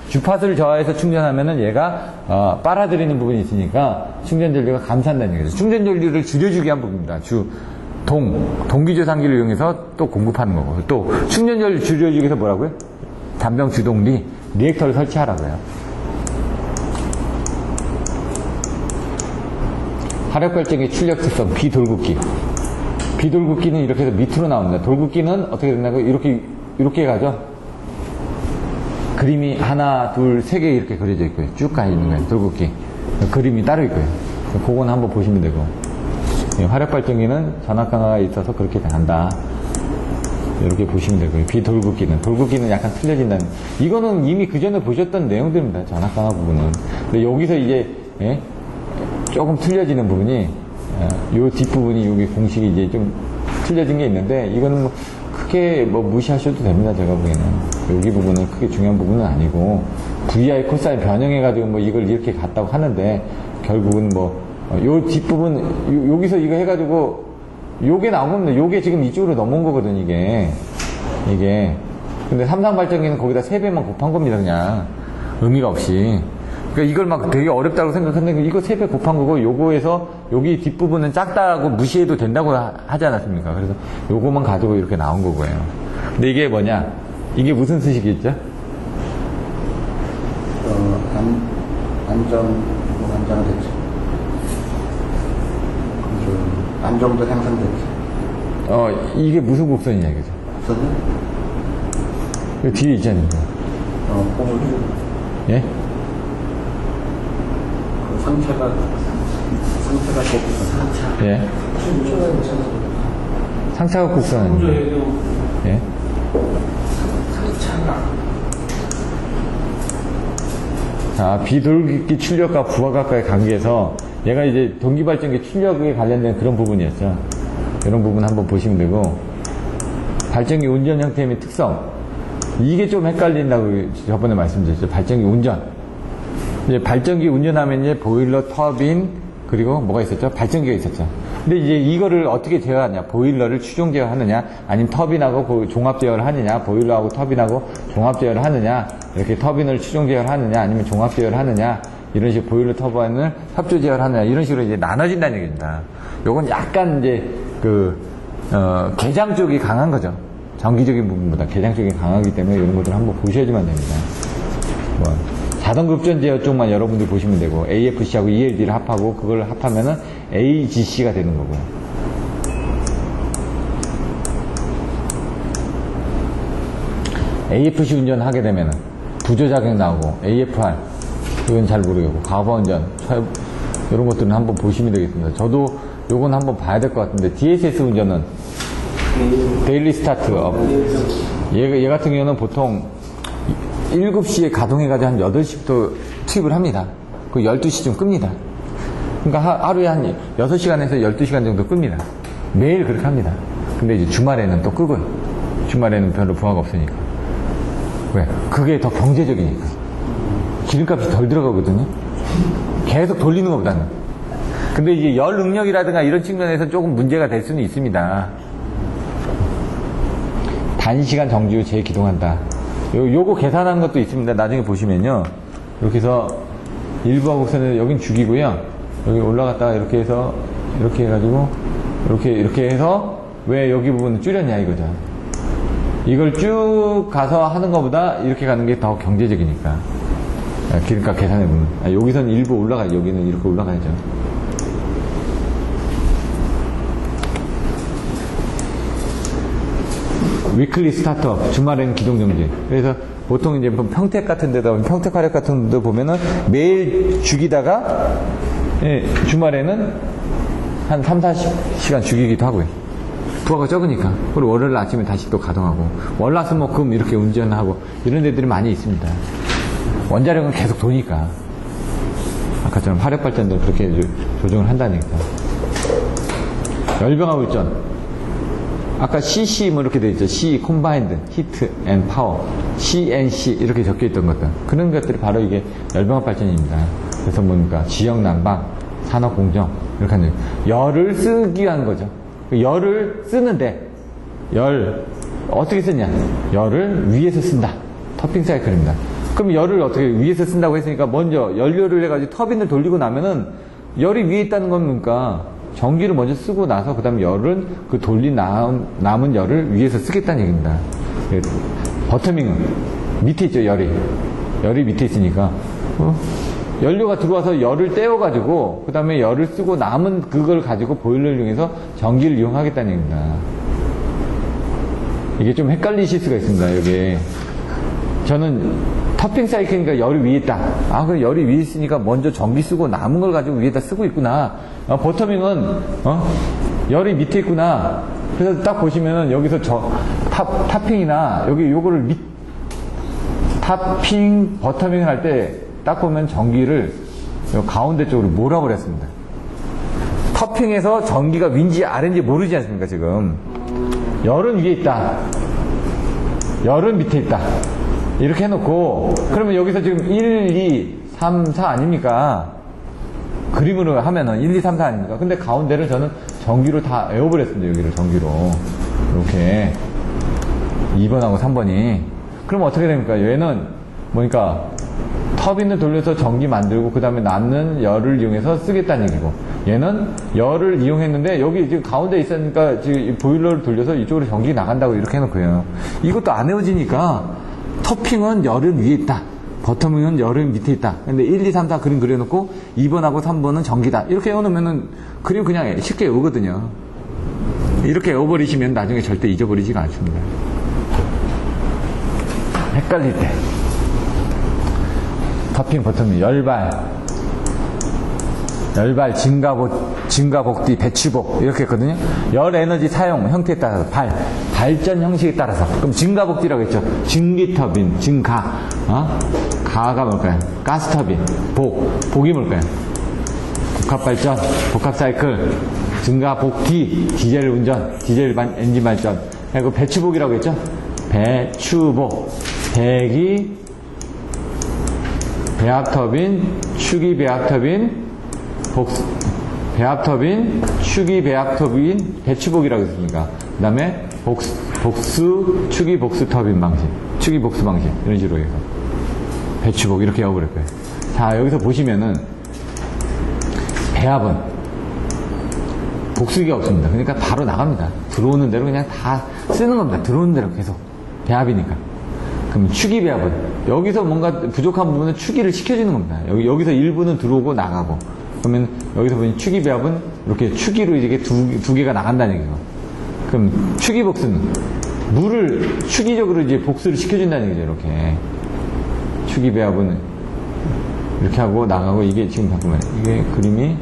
주파수를 저하해서 충전하면은 얘가 빨아들이는 부분이 있으니까 충전 전류가 감산다는 얘기죠. 충전 전류를 줄여주기 위한 부분입니다. 동기조상기를 이용해서 또 공급하는 거고, 또 충전 전류 줄여주기 위해서 뭐라고요? 단병 주동리 리액터를 설치하라고요. 화력발전기 출력 특성 비돌굵기. 비돌굵기는 이렇게 해서 밑으로 나옵니다. 돌굵기는 어떻게 된다고? 이렇게 가죠. 그림이 하나, 둘, 세 개 이렇게 그려져 있고요. 쭉 가 있는 거예요. 돌굵기. 그림이 따로 있고요. 그건 한번 보시면 되고. 화력발전기는 전압 강화가 있어서 그렇게 간다. 이렇게 보시면 되고요. 돌굵기는 약간 틀려진다는. 이거는 이미 그 전에 보셨던 내용들입니다. 전압 강화 부분은. 근데 여기서 이제 조금 틀려지는 부분이 요 뒷부분이 여기 공식이 이제 좀 틀려진 게 있는데, 이거는 뭐 크게 뭐 무시하셔도 됩니다. 제가 보기에는 여기 부분은 크게 중요한 부분은 아니고, VI 코사인 변형해가지고 뭐 이걸 이렇게 갔다고 하는데, 결국은 뭐 요 뒷부분 여기서 이거 해가지고 요게 나온 겁니다. 요게 지금 이쪽으로 넘어온 거거든, 이게. 근데 삼상 발전기는 거기다 3배만 곱한 겁니다, 그냥. 의미가 없이. 그러니까 이걸 막 되게 어렵다고 생각했는데, 이거 3배 곱한 거고, 요거에서 여기 뒷부분은 작다고 무시해도 된다고 하지 않았습니까? 그래서 요거만 가지고 이렇게 나온 거고요. 근데 이게 뭐냐? 이게 무슨 수식이었죠? 안정 대책. 안정도 향상 대책. 이게 무슨 곡선이냐, 이거죠? 곡선은? 여기 뒤에 있잖아요. 뽕을 예? 상체가 곡선. 예? 상차가 곡선. 예? 자, 비돌기 출력과 부하각과의 관계에서 얘가 이제 동기발전기 출력에 관련된 그런 부분이었죠. 이런 부분 한번 보시면 되고, 발전기 운전 형태 및 특성. 이게 좀 헷갈린다고 저번에 말씀드렸죠. 발전기 운전. 이제 발전기 운전하면 이제 보일러, 터빈, 그리고 뭐가 있었죠? 발전기가 있었죠. 근데 이제 이거를 어떻게 제어하냐? 보일러를 추종 제어하느냐? 아니면 터빈하고 종합 제어를 하느냐? 보일러하고 터빈하고 종합 제어를 하느냐? 이렇게 터빈을 추종 제어를 하느냐? 아니면 종합 제어를 하느냐? 이런 식으로 보일러 터빈을 협조 제어를 하느냐? 이런 식으로 이제 나눠진다는 얘기입니다. 요건 약간 이제 개장 쪽이 강한 거죠. 전기적인 부분보다 개장 쪽이 강하기 때문에 이런 것들을 한번 보셔야지만 됩니다. 자동급전 제어 쪽만 여러분들 보시면 되고, AFC하고 ELD를 합하고, 그걸 합하면은 AGC가 되는 거고요. AFC 운전하게 되면은 부조작용 나오고, AFR, 이건 잘 모르겠고, 과부운전, 이런 것들은 한번 보시면 되겠습니다. 저도 요건 한번 봐야 될 것 같은데, DSS 운전은 데일리 스타트업. 얘 같은 경우는 보통 7시에 가동해가지고 한 8시부터 투입을 합니다. 그 12시쯤 끕니다. 그러니까 하루에 한 6시간에서 12시간 정도 끕니다. 매일 그렇게 합니다. 근데 이제 주말에는 또 끄고요. 주말에는 별로 부하가 없으니까. 왜? 그게 더 경제적이니까. 기름값이 덜 들어가거든요. 계속 돌리는 것보다는. 근데 이제 열 능력이라든가 이런 측면에서 조금 문제가 될 수는 있습니다. 단시간 정지후 재기동한다. 요거 계산한 것도 있습니다. 나중에 보시면요. 이렇게 해서 일부하 곡선에서 여긴 죽이고요. 여기 올라갔다가 이렇게 해서 이렇게 해가지고 이렇게 해서 왜 여기 부분을 줄였냐 이거죠. 이걸 쭉 가서 하는 것보다 이렇게 가는 게 더 경제적이니까. 기름값 계산해보면. 여기서는 일부 올라가요. 여기는 이렇게 올라가야죠. 위클리 스타트업, 주말에는 기동정지. 그래서 보통 이제 평택 같은 데다, 평택 화력 같은 데 보면은 매일 죽이다가, 주말에는 한 3, 40시간 죽이기도 하고요. 부하가 적으니까. 그리고 월요일 아침에 다시 또 가동하고, 월화수목금 이렇게 운전하고 이런 데들이 많이 있습니다. 원자력은 계속 도니까. 아까처럼 화력발전도 그렇게 조정을 한다니까. 열병합 울전. 아까 CC 뭐 이렇게 돼 있죠. C Combined Heat and Power, CNC 이렇게 적혀 있던 것들. 그런 것들이 바로 이게 열병합 발전입니다. 그래서 뭡니까? 지역 난방, 산업 공정 이렇게 하는 열을 쓰기 위한 거죠. 열을 쓰는데 어떻게 쓰냐? 열을 위에서 쓴다. 터핑 사이클입니다. 그럼 열을 어떻게 위에서 쓴다고 했으니까 먼저 연료를 해가지고 터빈을 돌리고 나면은 열이 위에 있다는 겁니까? 전기를 먼저 쓰고 나서 그 다음에 열은 그 돌린 남은 열을 위에서 쓰겠다는 얘기입니다. 버터밍은 밑에 있죠. 열이 밑에 있으니까 연료가 들어와서 열을 떼어가지고 그 다음에 열을 쓰고 남은 그걸 가지고 보일러를 이용해서 전기를 이용하겠다는 얘기입니다. 이게 좀 헷갈리실 수가 있습니다. 여기 저는 터핑 사이클이니까 열이 위에 있다. 그럼 열이 위에 있으니까 먼저 전기 쓰고 남은 걸 가지고 위에다 쓰고 있구나. 버터밍은 열이 밑에 있구나. 그래서 딱 보시면은 여기서 탑핑이나 여기 요거를 탑핑 버터밍을 할 때 딱 보면 전기를 가운데 쪽으로 몰아고 그랬습니다. 터핑에서 전기가 위인지 아래인지 모르지 않습니까? 지금 열은 위에 있다, 열은 밑에 있다 이렇게 해놓고, 그러면 여기서 지금 1, 2, 3, 4 아닙니까? 그림으로 하면은 1, 2, 3, 4 아닙니까? 근데 가운데를 저는 전기로 다 에워버렸습니다. 여기를 전기로 이렇게 2번하고 3번이. 그럼 어떻게 됩니까? 얘는 뭐니까 터빈을 돌려서 전기 만들고 그 다음에 남는 열을 이용해서 쓰겠다는 얘기고, 얘는 열을 이용했는데 여기 지금 가운데 있으니까 지금 이 보일러를 돌려서 이쪽으로 전기 나간다고 이렇게 해놓고요. 이것도 안 헤어지니까 터핑은 열은 위에 있다, 버터밍은 열은 밑에 있다. 근데 1, 2, 3, 4 그림 그려놓고 2번하고 3번은 전기다 이렇게 해놓으면은 그림 그냥 쉽게 외우거든요. 이렇게 외워버리시면 나중에 절대 잊어버리지가 않습니다. 헷갈릴 때 터핑, 버터밍, 열발, 증가복뒤, 배추복 이렇게 했거든요. 열 에너지 사용 형태에 따라서 발전 형식에 따라서. 그럼 증가복뒤라고 했죠. 증기터빈, 가가 뭘까요? 가스터빈, 복이 뭘까요? 복합발전, 복합사이클, 증가복뒤, 디젤 운전, 디젤 엔진 발전. 그리고 배추복이라고 했죠. 배추복, 배기 배합터빈, 축이 배합터빈, 배합터빈, 축이 배합터빈, 배추복이라고 했으니까. 그 다음에 복수, 축이 복수 터빈 방식, 축이 복수 방식 이런 식으로 해서 배추복 이렇게 외워버릴 거예요. 자, 여기서 보시면은 배합은 복수기가 없습니다. 그러니까 바로 나갑니다. 들어오는 대로 그냥 다 쓰는 겁니다. 들어오는 대로 계속. 배합이니까. 그럼 축이 배합은 여기서 뭔가 부족한 부분은 축이를 시켜주는 겁니다. 여기서 일부는 들어오고 나가고. 그러면 여기서 보면 축이 배합은 이렇게 축이로 이렇게 두 개가 나간다는 얘기죠. 그럼 축이 복수는 물을 축이적으로 이제 복수를 시켜준다는 얘기죠. 이렇게 축이 배합은 이렇게 하고 나가고. 이게 지금 잠깐만, 이게 그림이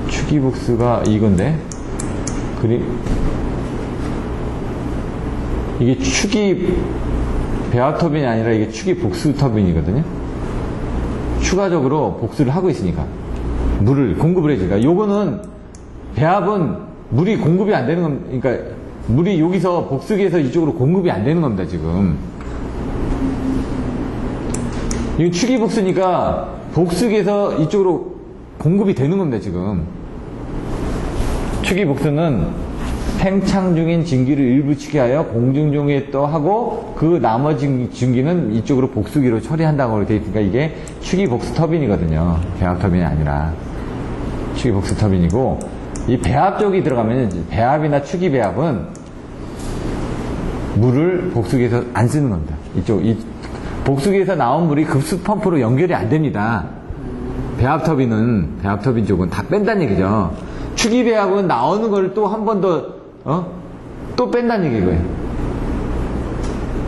축이 복수가 이건데 이게 축이 배합 터빈이 아니라 이게 축이 복수 터빈이거든요. 추가적으로 복수를 하고 있으니까 물을 공급을 해주니까. 요거는 배합은 물이 공급이 안 되는 겁니다. 그러니까 물이 여기서 복수기에서 이쪽으로 공급이 안 되는 겁니다. 지금 이건 축이 복수니까 복수기에서 이쪽으로 공급이 되는 겁니다. 지금 축이 복수는 팽창 중인 증기를 일부 치게하여 공중 중에 또 하고 그 나머지 증기는 이쪽으로 복수기로 처리한다고 되어 있으니까 이게 축이 복수 터빈이거든요. 배합 터빈이 아니라 축이 복수 터빈이고, 이 배합 쪽이 들어가면 배합이나 축이 배합은 물을 복수기에서 안 쓰는 겁니다. 이 복수기에서 나온 물이 급수 펌프로 연결이 안 됩니다. 배합 터빈 쪽은 다 뺀다는 얘기죠. 축이 배합은 나오는 걸 또 한 번 또 뺀다는 얘기고요.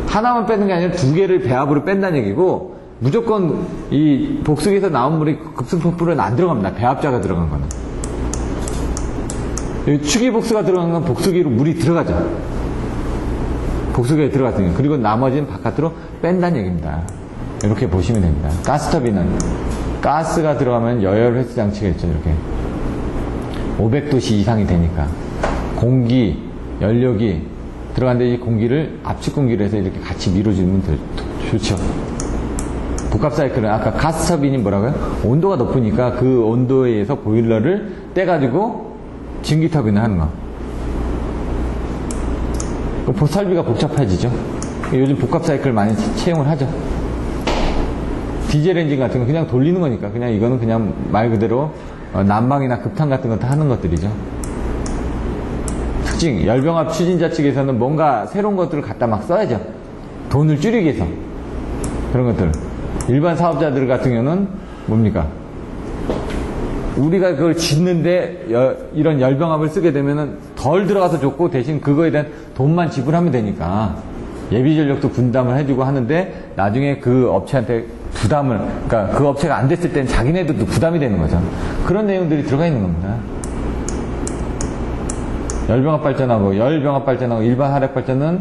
하나만 빼는 게 아니라 두 개를 배합으로 뺀다는 얘기고, 무조건 이 복수기에서 나온 물이 급수 펌프로는 안 들어갑니다. 배합자가 들어간 거는. 여기 축이 복수가 들어간 건 복수기로 물이 들어가죠. 복수기에 들어갔으니까. 그리고 나머지는 바깥으로 뺀다는 얘기입니다. 이렇게 보시면 됩니다. 가스터빈은 가스가 들어가면 여열 회수 장치가 있죠. 이렇게 500도씨 이상이 되니까 공기, 연력이 들어간데 이 공기를 압축 공기를 해서 이렇게 같이 밀어주면 좋죠. 복합 사이클은 아까 가스터빈이 뭐라고요? 온도가 높으니까 그 온도에 의해서 보일러를 떼가지고 증기 터빈을 하는 거. 설비가 복잡해지죠. 요즘 복합 사이클 많이 채용을 하죠. 디젤 엔진 같은 거 그냥 돌리는 거니까 그냥 이거는 그냥 말 그대로 난방이나 급탄 같은 거 다 하는 것들이죠. 특징, 열병합 추진자 측에서는 뭔가 새로운 것들을 갖다 막 써야죠. 돈을 줄이기 위해서. 그런 것들. 일반 사업자들 같은 경우는 뭡니까? 우리가 그걸 짓는데 이런 열병합을 쓰게 되면은 덜 들어가서 좋고 대신 그거에 대한 돈만 지불하면 되니까 예비 전력도 분담을 해주고 하는데 나중에 그 업체한테 부담을, 그러니까 그 업체가 안 됐을 때는 자기네들도 부담이 되는 거죠. 그런 내용들이 들어가 있는 겁니다. 열병합 발전하고 일반 화력 발전은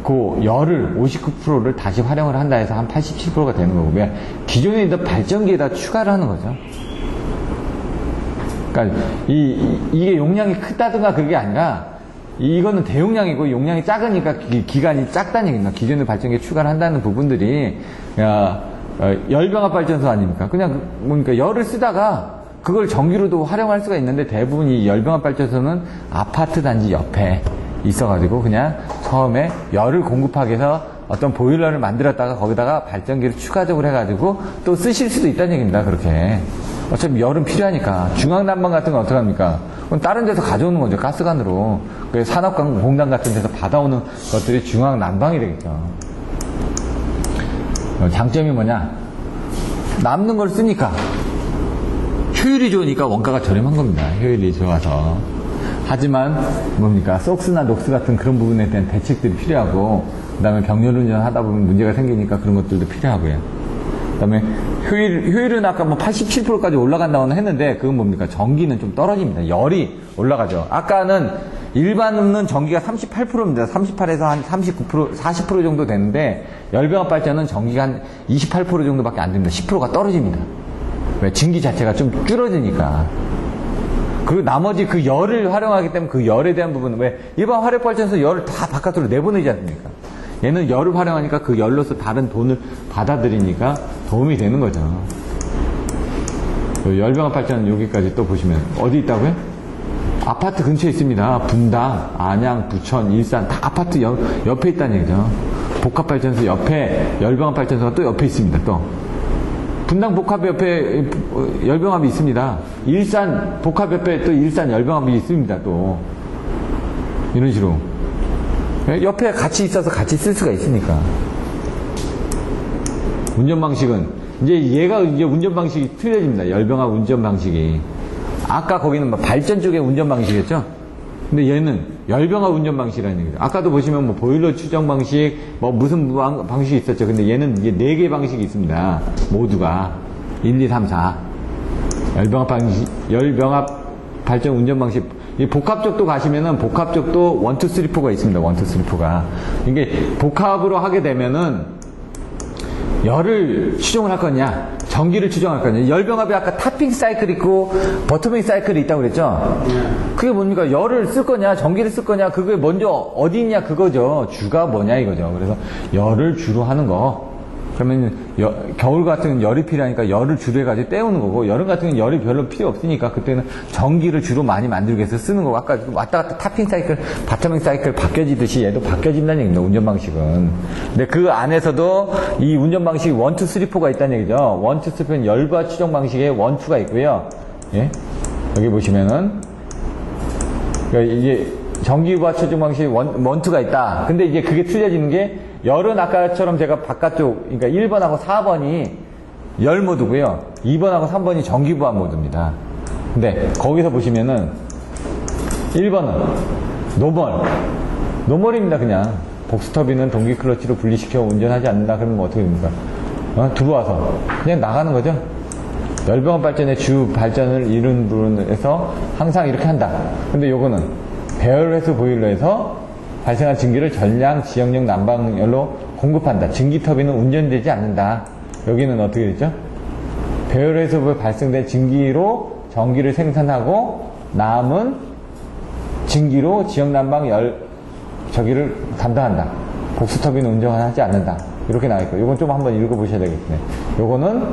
그 열을 59%를 다시 활용을 한다 해서 한 87%가 되는 거고, 왜 기존에 있던 발전기에다 추가를 하는 거죠. 그러니까 이게 용량이 크다든가 그게 아니라 이거는 대용량이고 용량이 작으니까 기간이 작다는 얘기입니다. 기존의 발전기에 추가를 한다는 부분들이 열병합 발전소 아닙니까? 그냥 뭡니까? 열을 쓰다가 그걸 전기로도 활용할 수가 있는데 대부분 이 열병합 발전소는 아파트 단지 옆에 있어가지고 그냥 처음에 열을 공급하기 위해서 어떤 보일러를 만들었다가 거기다가 발전기를 추가적으로 해가지고 또 쓰실 수도 있다는 얘기입니다. 그렇게. 어차피 열은 필요하니까. 중앙난방 같은 건 어떡합니까? 그건 다른 데서 가져오는 거죠. 가스관으로. 산업공단 같은 데서 받아오는 것들이 중앙난방이 되겠죠. 장점이 뭐냐? 남는 걸 쓰니까 효율이 좋으니까 원가가 저렴한 겁니다. 효율이 좋아서. 하지만 뭡니까? 속스나 녹스 같은 그런 부분에 대한 대책들이 필요하고, 그 다음에 병렬 운전 하다 보면 문제가 생기니까 그런 것들도 필요하고요. 그 다음에 효율은 아까 뭐 87%까지 올라간다고는 했는데 그건 뭡니까? 전기는 좀 떨어집니다. 열이 올라가죠. 아까는 일반은 전기가 38%입니다. 38에서 한 39%, 40% 정도 되는데 열병합 발전은 전기가 한 28% 정도밖에 안 됩니다. 10%가 떨어집니다. 왜? 증기 자체가 좀 줄어드니까. 그리고 나머지 그 열을 활용하기 때문에 그 열에 대한 부분은 왜? 일반 화력발전소 열을 다 바깥으로 내보내지 않습니까? 얘는 열을 활용하니까 그 열로서 다른 돈을 받아들이니까 도움이 되는 거죠. 열병합 발전은 여기까지 또 보시면 어디 있다고요? 아파트 근처에 있습니다. 분당, 안양, 부천, 일산 다 아파트 옆에 있다는 얘기죠. 복합발전소 옆에 열병합 발전소가 또 옆에 있습니다. 또 분당 복합 옆에 열병합이 있습니다. 일산 복합 옆에 또 일산 열병합이 있습니다. 또 이런 식으로 옆에 같이 있어서 같이 쓸 수가 있으니까. 운전 방식은 이제 얘가 이제 운전 방식이 틀려집니다. 열병합 운전 방식이. 아까 거기는 뭐 발전 쪽의 운전 방식이었죠. 근데 얘는 열병합 운전 방식이라는 얘기죠. 아까도 보시면 뭐 보일러 추정 방식, 뭐 무슨 방식이 있었죠. 근데 얘는 이제 4개의 방식이 있습니다. 모두가 1, 2, 3, 4. 열병합 방식, 열병합 발전 운전 방식. 이 복합 쪽도 가시면은 복합 쪽도 1, 2, 3, 4가 있습니다. 1, 2, 3, 4가. 이게 복합으로 하게 되면은 열을 추정을 할 거냐, 전기를 추정할 거냐. 열병합에 아까 타핑 사이클 있고 버터밍 사이클이 있다고 그랬죠? 그게 뭡니까? 열을 쓸 거냐, 전기를 쓸 거냐, 그게 먼저 어디 있냐 그거죠. 주가 뭐냐 이거죠. 그래서 열을 주로 하는 거. 그러면 겨울 같은 경우는 열이 필요하니까 열을 주로 해가지고 때우는 거고, 여름 같은 경우는 열이 별로 필요 없으니까 그때는 전기를 주로 많이 만들기 위해서 쓰는 거고, 아까 왔다 갔다 타핑 사이클, 바터밍 사이클 바뀌어지듯이 얘도 바뀌어진다는 얘기입니다. 운전 방식은. 근데 그 안에서도 이 운전 방식이 1, 2, 3, 4가 있다는 얘기죠. 1, 2, 3, 4는 열과 추정 방식에 1, 2가 있고요. 예? 여기 보시면은 이게 전기와 추정 방식에 1, 2가 있다. 근데 이제 그게 틀려지는 게, 열은 아까처럼 제가 바깥쪽, 그러니까 1번하고 4번이 열 모드고요. 2번하고 3번이 전기부하 모드입니다. 근데 거기서 보시면은 1번은 노멀입니다. 그냥 복스터빈은 동기 클러치로 분리시켜 운전하지 않는다. 그러면 어떻게 됩니까? 들어와서 그냥 나가는 거죠. 열병원 발전의 주 발전을 이룬 부분에서 항상 이렇게 한다. 근데 요거는 배열회수 보일러에서 발생한 증기를 전량 지역용 난방열로 공급한다. 증기터빈은 운전되지 않는다. 여기는 어떻게 됐죠? 배열회수에 발생된 증기로 전기를 생산하고 남은 증기로 지역난방 저기를 담당한다. 복수터빈은 운전하지 않는다. 이렇게 나와있고, 요건 좀 한번 읽어보셔야 되겠네. 요거는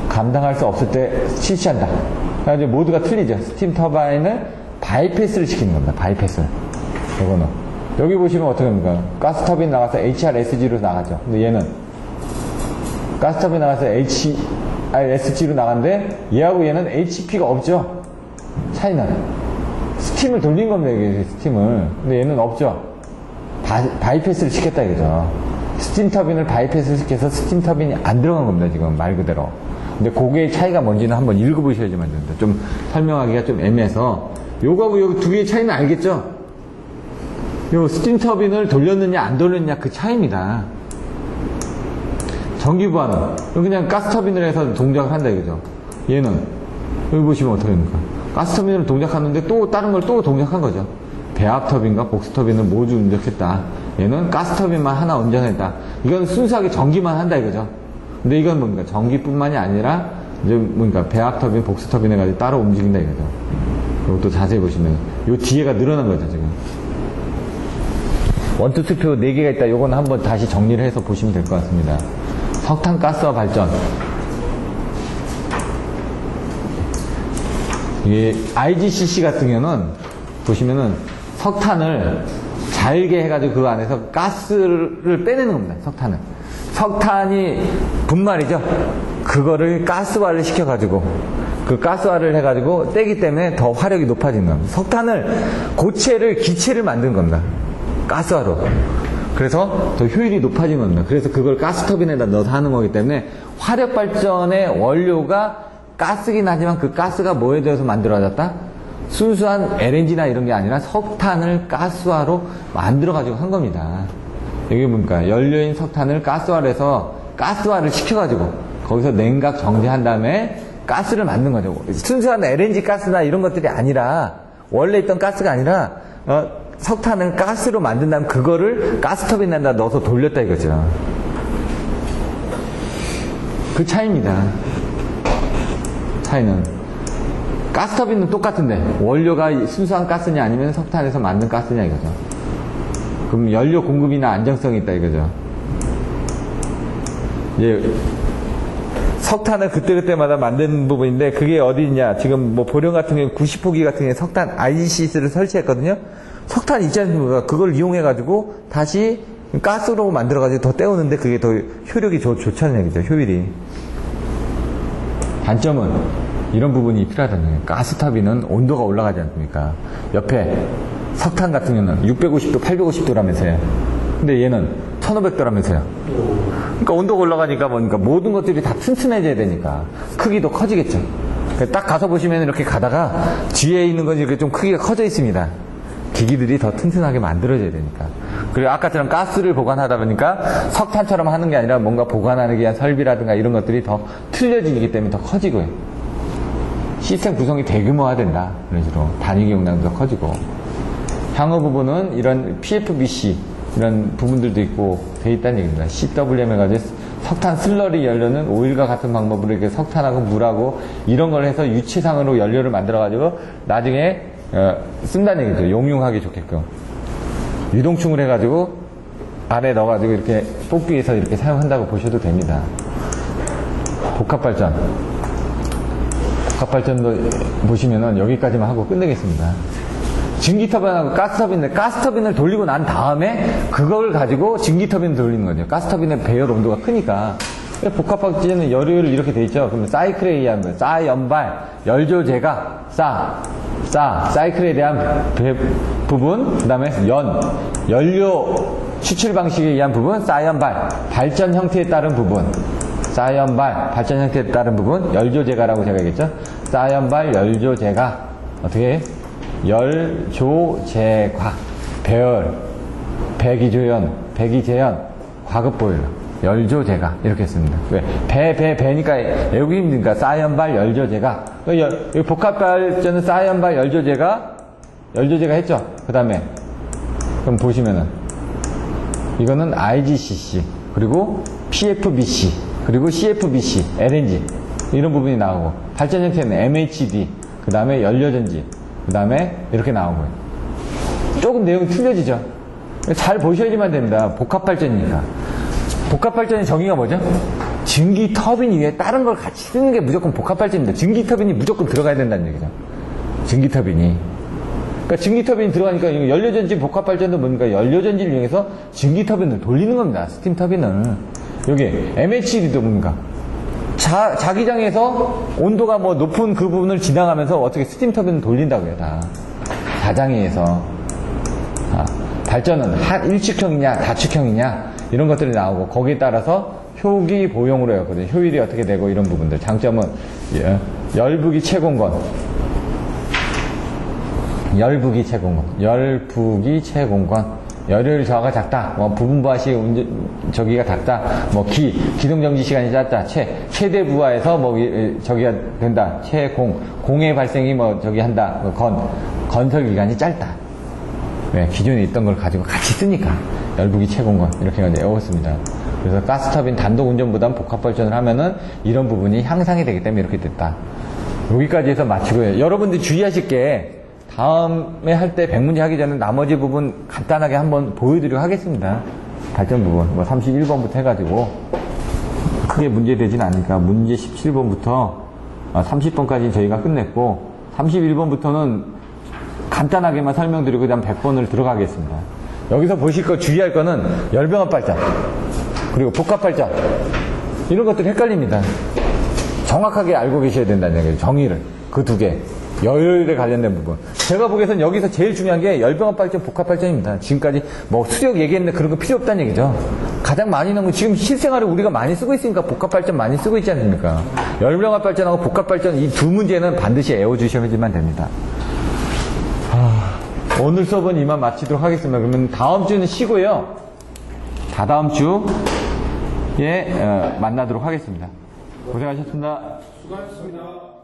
감당할 수 없을 때 실시한다. 그래서 모두가 틀리죠. 스팀 터바인을 바이패스를 시키는 겁니다. 바이패스를. 요거는. 여기 보시면 어떻게 합니까? 가스 터빈 나가서 HRSG로 나가죠. 근데 얘는 가스 터빈 나가서 HRSG로 나가는데 얘하고 얘는 HP가 없죠. 차이는. 스팀을 돌린 겁니다. 이게 스팀을. 근데 얘는 없죠. 바이패스를 시켰다 이거죠. 스팀 터빈을 바이패스 시켜서 스팀 터빈이 안 들어간 겁니다. 지금 말 그대로. 근데 그게 차이가 뭔지는 한번 읽어보셔야지만 됩니다. 좀 설명하기가 좀 애매해서 요거하고 여기 두 개의 차이는 알겠죠? 요 스팀 터빈을 돌렸느냐 안 돌렸느냐 그 차이입니다. 전기부하는 그냥 가스 터빈을 해서 동작을 한다 이거죠. 얘는 여기 보시면 어떻게 됩니까? 가스 터빈을 동작하는데 또 다른 걸 또 동작한 거죠. 배합 터빈과 복수 터빈을 모두 운전했다. 얘는 가스 터빈만 하나 운전했다. 이건 순수하게 전기만 한다 이거죠. 근데 이건 뭡니까? 전기뿐만이 아니라 이제 뭡니까? 배합 터빈, 복수 터빈 해가지고 따로 움직인다 이거죠. 이것도 자세히 보시면 요 뒤에가 늘어난 거죠 지금. 원투투표 4개가 있다. 요거는 한번 다시 정리를 해서 보시면 될 것 같습니다. 석탄 가스화 발전. 이게 IGCC 같은 경우는 보시면은 석탄을 잘게 해가지고 그 안에서 가스를 빼내는 겁니다. 석탄을. 석탄이 분말이죠. 그거를 가스화를 시켜가지고 그 가스화를 해가지고 떼기 때문에 더 화력이 높아지는 겁니다. 석탄을 고체를 기체를 만든 겁니다. 가스화로. 그래서 더 효율이 높아진 겁니다. 그래서 그걸 가스터빈에다 넣어서 하는 거기 때문에 화력 발전의 원료가 가스긴 하지만 그 가스가 뭐에 대해서 만들어졌다? 순수한 LNG나 이런 게 아니라 석탄을 가스화로 만들어가지고 한 겁니다. 이게 뭡니까? 연료인 석탄을 가스화를 해서 가스화를 시켜가지고 거기서 냉각 정제한 다음에 가스를 만든 거죠. 순수한 LNG 가스나 이런 것들이 아니라 원래 있던 가스가 아니라 석탄을 가스로 만든 다음 그거를 가스터빈에다 넣어서 돌렸다 이거죠. 그 차이입니다. 차이는 가스터빈은 똑같은데 원료가 순수한 가스냐 아니면 석탄에서 만든 가스냐 이거죠. 그럼 연료 공급이나 안정성이 있다 이거죠. 예, 석탄을 그때그때마다 만드는 부분인데 그게 어디 있냐. 지금 뭐 보령 같은 경우 90호기 같은 경우에 석탄 IGCS를 설치했거든요. 석탄 있지 않습니까? 그걸 이용해가지고 다시 가스로 만들어가지고 더 때우는데 그게 더 효력이 좋다는 얘기죠. 효율이. 단점은 이런 부분이 필요하다는 거예요. 가스터빈은 온도가 올라가지 않습니까? 옆에 석탄 같은 경우는 650도, 850도라면서요. 근데 얘는 1500도라면서요. 그러니까 온도가 올라가니까 뭐니까 모든 것들이 다 튼튼해져야 되니까 크기도 커지겠죠. 딱 가서 보시면 이렇게 가다가 뒤에 있는 건 이렇게 좀 크기가 커져 있습니다. 기기들이 더 튼튼하게 만들어져야 되니까. 그리고 아까처럼 가스를 보관하다 보니까 석탄처럼 하는 게 아니라 뭔가 보관하기 위한 설비라든가 이런 것들이 더 틀려지기 때문에 더 커지고요. 시스템 구성이 대규모화된다. 이런 식으로 단위 용량도 더 커지고. 향후 부분은 이런 PFBC 이런 부분들도 있고 돼 있다는 얘기입니다. CWM 해가지고 석탄 슬러리 연료는 오일과 같은 방법으로 이렇게 석탄하고 물하고 이런 걸 해서 유체상으로 연료를 만들어가지고 나중에 쓴다는 얘기죠. 용융하기 좋게끔. 유동충을 해가지고 아래 넣어가지고 이렇게 뽑기에서 이렇게 사용한다고 보셔도 됩니다. 복합발전. 복합발전도 보시면은 여기까지만 하고 끝내겠습니다. 증기터빈하고 가스터빈인데 가스터빈을 돌리고 난 다음에 그걸 가지고 증기터빈을 돌리는 거죠. 가스터빈의 배열 온도가 크니까. 복합발전은 열을 이렇게 돼 있죠. 그러면 사이클에 의한 거예요. 연발, 열조제가, 사이클에 대한 부분, 그 다음에 연료 추출 방식에 의한 부분, 연발, 발전 형태에 따른 부분, 연발, 발전 형태에 따른 부분, 열조제가라고 제가 얘기했죠. 연발, 열조제가, 어떻게 해? 열조제과, 배열, 배기조연, 배기재연, 과급보일러. 열조제가 이렇게 씁니다. 왜? 배니까 외우기 힘드니까 싸연발 열조제가. 여기 복합발전은 싸연발 열조제가 했죠. 그 다음에 그럼 보시면은 이거는 IGCC 그리고 PFBC 그리고 CFBC LNG 이런 부분이 나오고 발전 형태는 MHD 그 다음에 연료전지 그 다음에 이렇게 나온 거예요. 조금 내용이 틀려지죠. 잘 보셔야지만 됩니다. 복합발전이니까. 복합발전의 정의가 뭐죠? 증기 터빈 위에 다른 걸 같이 쓰는 게 무조건 복합발전입니다. 증기 터빈이 무조건 들어가야 된다는 얘기죠. 증기 터빈이. 그러니까 증기 터빈이 들어가니까 연료전지 복합발전도 뭡니까? 연료전지를 이용해서 증기 터빈을 돌리는 겁니다. 스팀 터빈을. 여기 MHD도 뭡니까? 자기장에서 온도가 뭐 높은 그 부분을 지나가면서 어떻게 스팀 터빈을 돌린다고요, 다. 자장에서. 발전은 일축형이냐, 다축형이냐, 이런 것들이 나오고, 거기에 따라서 효기 보용으로 했거든요. 효율이 어떻게 되고, 이런 부분들. 장점은, 열부기 채공건. 열부기 채공건. 열효율 저하가 작다. 뭐, 부분부하시 저기가 작다. 뭐, 기동정지 시간이 짧다. 최대 부하에서 뭐, 저기가 된다. 공의 발생이 뭐, 저기 한다. 건설 기간이 짧다. 네, 기존에 있던 걸 가지고 같이 쓰니까. 열부기 채공건. 이렇게 외웠습니다. 그래서 가스터빈 단독 운전보다는 복합발전을 하면은 이런 부분이 향상이 되기 때문에 이렇게 됐다. 여기까지 해서 마치고요. 여러분들이 주의하실 게, 다음에 할 때 100문제 하기 전에 나머지 부분 간단하게 한번 보여드리도록 하겠습니다. 발전 부분. 뭐 31번부터 해가지고. 크게 문제 되진 않으니까 문제 17번부터 30번까지 저희가 끝냈고, 31번부터는 간단하게만 설명드리고, 그 다음 100번을 들어가겠습니다. 여기서 보실 거 주의할 거는 열병합 발전, 그리고 복합 발전. 이런 것들이 헷갈립니다. 정확하게 알고 계셔야 된다는 얘기예요. 정의를. 그 두 개. 열에 관련된 부분. 제가 보기에선 여기서 제일 중요한 게 열병합 발전, 복합 발전입니다. 지금까지 뭐 수력 얘기했는데 그런 거 필요 없다는 얘기죠. 가장 많이 나온 건 지금 실생활에 우리가 많이 쓰고 있으니까 복합 발전 많이 쓰고 있지 않습니까? 열병합 발전하고 복합 발전 이 두 문제는 반드시 외워주셔야지만 됩니다. 오늘 수업은 이만 마치도록 하겠습니다. 그러면 다음 주는 쉬고요. 다다음 주에 만나도록 하겠습니다. 고생하셨습니다. 수고하셨습니다.